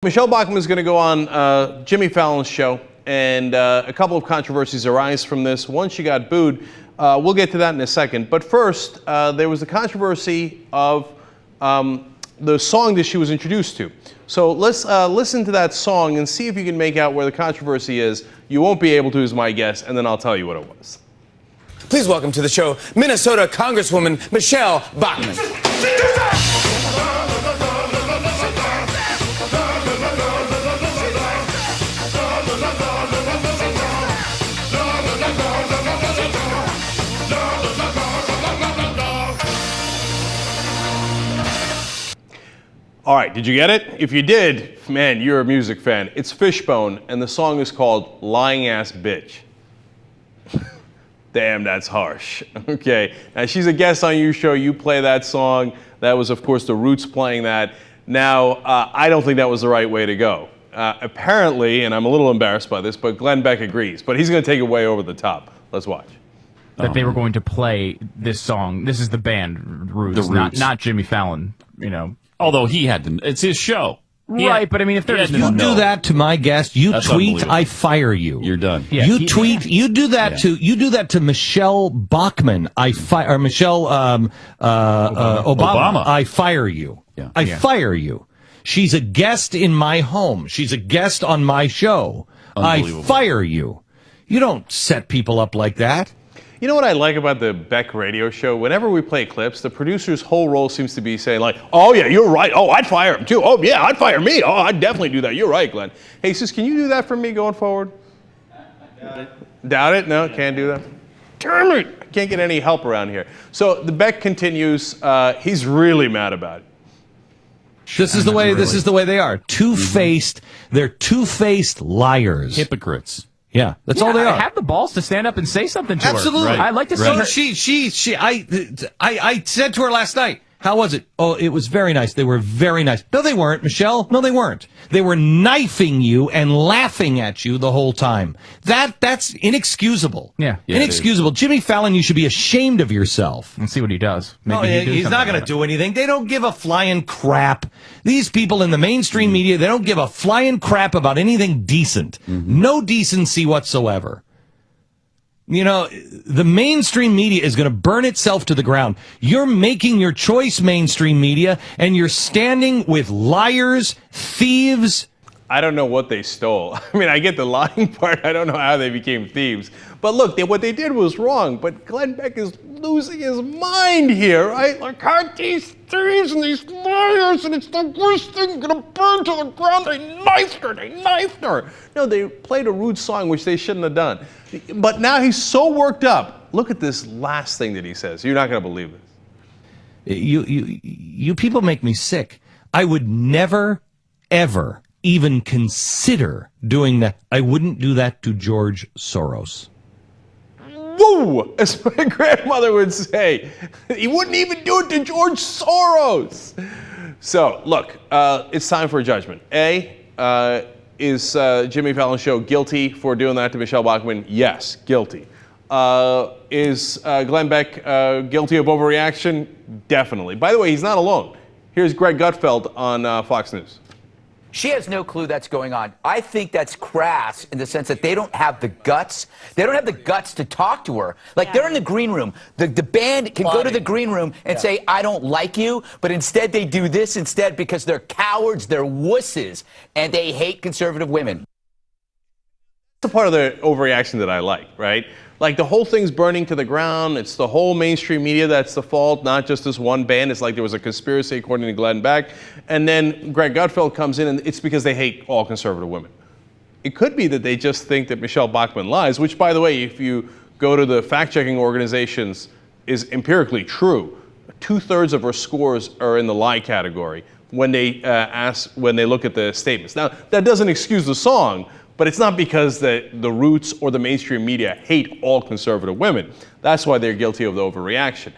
Michele Bachmann is going to go on Jimmy Fallon's show, and a couple of controversies arise from this. One, she got booed. We'll get to that in a second. But first, there was the controversy of the song that she was introduced to. So let's listen to that song and see if you can make out where the controversy is. You won't be able to, is my guess, and then I'll tell you what it was. Please welcome to the show, Minnesota Congresswoman Michele Bachmann. All right, did you get it? If you did, man, you're a music fan. It's Fishbone, and the song is called Lying Ass Bitch. Damn, that's harsh. Okay, now she's a guest on your show. You play that song. That was, of course, the Roots playing that. Now, I don't think that was the right way to go. Apparently, and I'm a little embarrassed by this, but Glenn Beck agrees. But he's going to take it way over the top. Let's watch. That they were going to play this song. This is the band Roots, The Roots. not Jimmy Fallon, you know. Although he had to, it's his show. Right, but I mean, if there's You do that to my guest, you That's tweet, I fire you. You're done. Yeah, you tweet, you do that to Michele Bachmann, I fire, or Michelle Obama, I fire you. Yeah. I fire you. She's a guest in my home. She's a guest on my show. I fire you. You don't set people up like that. You know what I like about the Beck radio show? Whenever we play clips, the producer's whole role seems to be saying like, oh yeah, you're right. Oh, I'd fire him too. Oh yeah, I'd fire me. Oh, I'd definitely do that. You're right, Glenn. Hey, sis, can you do that for me going forward? Doubt it. Doubt it? No, can't do that. Damn it! I can't get any help around here. So the Beck continues. He's really mad about it. This is the way they are. Two-faced. They're two-faced liars. Hypocrites. Yeah, that's all they are. Have the balls to stand up and say something to her. Absolutely. I'd like to see her. I said to her last night, how was it? Oh, it was very nice. They were very nice. No, they weren't, Michelle. No, they weren't. They were knifing you and laughing at you the whole time. That's inexcusable. Yeah. Inexcusable. Jimmy Fallon, you should be ashamed of yourself. Let's see what he does. No, he's not going to do anything. They don't give a flying crap. These people in the mainstream media, they don't give a flying crap about anything decent. No decency whatsoever. You know, the mainstream media is going to burn itself to the ground. You're making your choice, mainstream media, and you're standing with liars, thieves. I don't know what they stole. I mean, I get the lying part. I don't know how they became thieves. But look, what they did was wrong. But Glenn Beck is losing his mind here, right? Like, aren't these thieves and these liars, and it's the worst thing going to burn to the ground. They knifed her. No, they played a Roots song, which they shouldn't have done. But now he's so worked up. Look at this last thing that he says. You're not going to believe this. You people make me sick. I would never, ever even consider doing that. I wouldn't do that to George Soros. Woo! As my grandmother would say, he wouldn't even do it to George Soros. So, look, it's time for a judgment. Is Jimmy Fallon's show guilty for doing that to Michele Bachmann? Yes, guilty. Is Glenn Beck guilty of overreaction? Definitely. By the way, he's not alone. Here's Greg Gutfeld on Fox News. She has no clue that's going on. I think that's crass in the sense that they don't have the guts. They don't have the guts to talk to her. Like, they're in the green room. The band can go to the green room and say, I don't like you, but instead they do this instead because they're cowards, they're wusses, and they hate conservative women. That's the part of the overreaction that I like, right? Like, the whole thing's burning to the ground. It's the whole mainstream media that's the fault, not just this one band. It's like there was a conspiracy, according to Glenn Beck. And then Greg Gutfeld comes in, and it's because they hate all conservative women. It could be that they just think that Michele Bachmann lies, which, by the way, if you go to the fact-checking organizations, is empirically true. 2/3 of her scores are in the lie category when they look at the statements. Now, that doesn't excuse the song, but it's not because the Roots or the mainstream media hate all conservative women. That's why they're guilty of the overreaction.